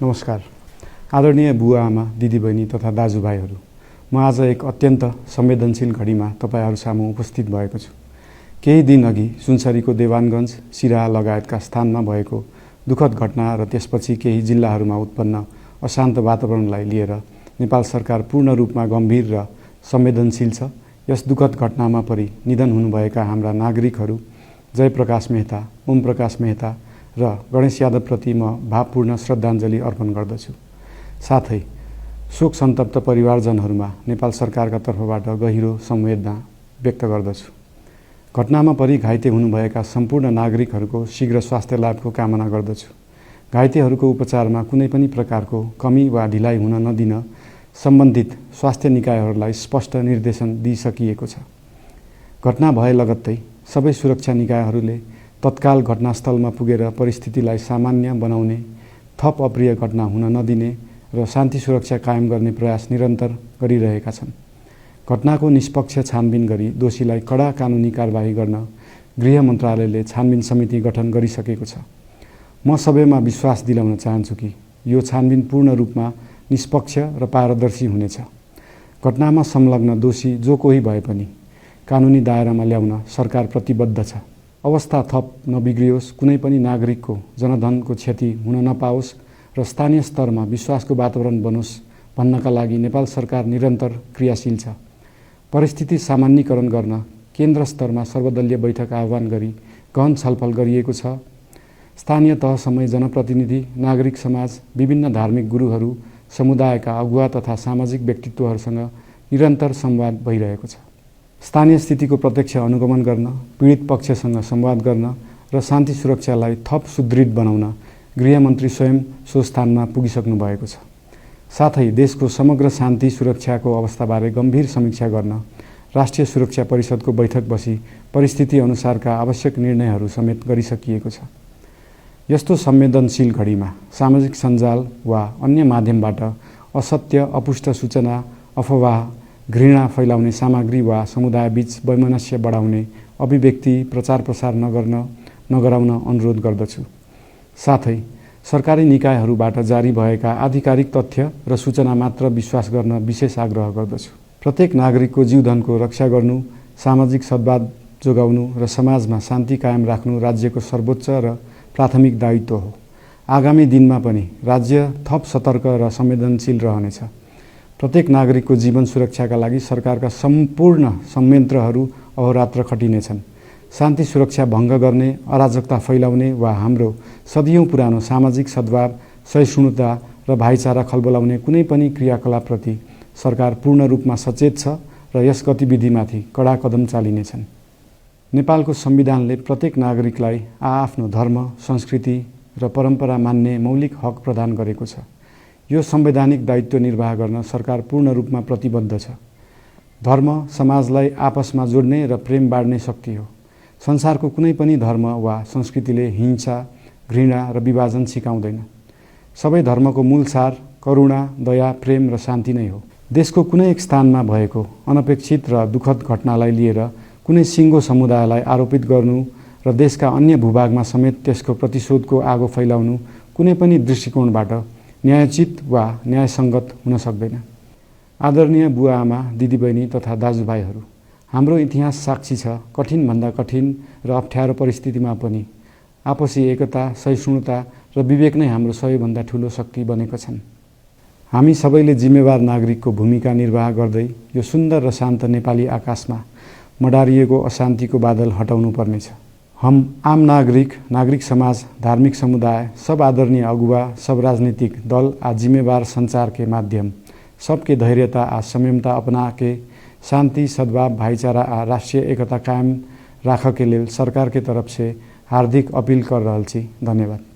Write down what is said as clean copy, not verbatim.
नमस्कार। आदरणीय बुवा आमा, दिदीबहिनी तथा दाजुभाइहरू, म आज एक अत्यन्त संवेदनशील घडीमा तपाईहरू सामु उपस्थित भएको छु। केही दिन अघि सुनसरीको देवानगञ्ज, सिराहा लगायतका स्थानमा भएको दुःखद घटना र त्यसपछि केही जिल्लाहरूमा उत्पन्न अशान्त वातावरणलाई लिएर नेपाल सरकार पूर्ण रूपमा गम्भीर र संवेदनशील छ। यस दुःखद घटनामा परि निधन हुनुभएका हाम्रा नागरिकहरू जयप्रकाश मेहता, ओम प्रकाश मेहता र गणेश यादवप्रति म भावपूर्ण श्रद्धाञ्जली अर्पण गर्दछु। साथै शोक सन्तप्त परिवारजनहरूमा नेपाल सरकारका तर्फबाट गहिरो संवेदना व्यक्त गर्दछु। घटनामा परि घाइते हुनुभएका सम्पूर्ण नागरिकहरूको शीघ्र स्वास्थ्य लाभको कामना गर्दछु। घाइतेहरूको उपचारमा कुनै पनि प्रकारको कमी वा ढिलाइ हुन नदिन सम्बन्धित स्वास्थ्य निकायहरूलाई स्पष्ट निर्देशन दिइसकिएको छ। घटना भए लगत्तै सबै सुरक्षा निकायहरूले तत्काल घटनास्थलमा पुगेर परिस्थितिलाई सामान्य बनाउने, थप अप्रिय घटना हुन नदिने र शान्ति सुरक्षा कायम गर्ने प्रयास निरन्तर गरिरहेका छन्। घटनाको निष्पक्ष छानबिन गरी दोषीलाई कडा कानुनी कारबाही गर्न गृह मन्त्रालयले छानबिन समिति गठन गरिसकेको छ। म सबैमा विश्वास दिलाउन चाहन्छु कि यो छानबिन पूर्ण रूपमा निष्पक्ष र पारदर्शी हुनेछ। घटनामा संलग्न दोषी जो कोही भए पनि कानुनी दायरामा ल्याउन सरकार प्रतिबद्ध छ। अवस्था थप नबिग्रियोस्, कुनै पनि नागरिकको जनधनको क्षति हुन नपाओस् र स्थानीय स्तरमा विश्वासको वातावरण बनोस् भन्नका लागि नेपाल सरकार निरन्तर क्रियाशील छ। परिस्थिति सामान्यीकरण गर्न केन्द्र स्तरमा सर्वदलीय बैठक आह्वान गरी गहन छलफल गरिएको छ। स्थानीय तहसम्मै जनप्रतिनिधि, नागरिक समाज, विभिन्न धार्मिक गुरुहरू, समुदायका अगुवा तथा सामाजिक व्यक्तित्वहरूसँग निरन्तर संवाद भइरहेको छ। स्थानीय स्थितिको प्रत्यक्ष अनुगमन गर्न, पीडित पक्षसँग संवाद गर्न र शान्ति सुरक्षालाई थप सुदृढ बनाउन गृहमन्त्री स्वयं सो स्थानमा पुगिसक्नु भएको छ। साथै देशको समग्र शान्ति सुरक्षाको अवस्थाबारे गम्भीर समीक्षा गर्न राष्ट्रिय सुरक्षा परिषदको बैठक बसी परिस्थिति अनुसारका आवश्यक निर्णयहरू समेत गरिसकिएको छ। यस्तो संवेदनशील घडीमा सामाजिक सञ्जाल वा अन्य माध्यमबाट असत्य, अपुष्ट सूचना, अफवाह, घृणा फैलाउने सामग्री वा समुदायबीच वैमनस्य बढाउने अभिव्यक्ति प्रचार प्रसार नगराउन अनुरोध गर्दछु। साथै सरकारी निकायहरूबाट जारी भएका आधिकारिक तथ्य र सूचना मात्र विश्वास गर्न विशेष आग्रह गर्दछु। प्रत्येक नागरिकको जीवधनको रक्षा गर्नु, सामाजिक सद्भाव जोगाउनु र समाजमा शान्ति कायम राख्नु राज्यको सर्वोच्च र प्राथमिक दायित्व हो। आगामी दिनमा पनि राज्य थप सतर्क र संवेदनशील रहनेछ। प्रत्येक नागरिकको जीवन सुरक्षाका लागि सरकारका सम्पूर्ण संयन्त्रहरू अहोरात्र खटिनेछन्। शान्ति सुरक्षा भङ्ग गर्ने, अराजकता फैलाउने वा हाम्रो सदियौं पुरानो सामाजिक सद्भाव, सहिष्णुता र भाइचारा खलबलाउने कुनै पनि क्रियाकलापप्रति सरकार पूर्ण रूपमा सचेत छ र यस गतिविधिमाथि कडा कदम चालिनेछन्। नेपालको संविधानले प्रत्येक नागरिकलाई आआफ्नो धर्म, संस्कृति र परम्परा मान्ने मौलिक हक प्रदान गरेको छ। यो संवैधानिक दायित्व निर्वाह गर्न सरकार पूर्ण रूपमा प्रतिबद्ध छ। धर्म समाजलाई आपसमा जोड्ने र प्रेम बाँड्ने शक्ति हो। संसारको कुनै पनि धर्म वा संस्कृतिले हिंसा, घृणा र विभाजन सिकाउँदैन। सबै धर्मको मूल सार करुणा, दया, प्रेम र शान्ति नै हो। देशको कुनै एक स्थानमा भएको अनपेक्षित र दुःखद घटनालाई लिएर कुनै सिङ्गो समुदायलाई आरोपित गर्नु र देशका अन्य भूभागमा समेत त्यसको प्रतिशोधको आगो फैलाउनु कुनै पनि दृष्टिकोणबाट न्यायोचित वा न्यायसङ्गत हुन सक्दैन। आदरणीय बुवा आमा, दिदीबहिनी तथा दाजुभाइहरू, हाम्रो इतिहास साक्षी छ कठिनभन्दा कठिन र अप्ठ्यारो परिस्थितिमा पनि आपसी एकता, सहिष्णुता र विवेक नै हाम्रो सबैभन्दा ठूलो शक्ति बनेका छन्। हामी सबैले जिम्मेवार नागरिकको भूमिका निर्वाह गर्दै यो सुन्दर र शान्त नेपाली आकाशमा मडारिएको अशान्तिको बादल हटाउनु पर्नेछ। हम आम नागरिक, नागरिक समाज, धार्मिक समुदाय, सब आदरणीय अगुवा, सब राजनीतिक दल आ जिम्मेवार संचार के माध्यम सबके धैर्यता आ संयमता अपना के शांति, सद्भाव, भाईचारा आ राष्ट्रीय एकता कायम राख के लेल सरकार के तरफ से हार्दिक अपील कर रहल छी। धन्यवाद।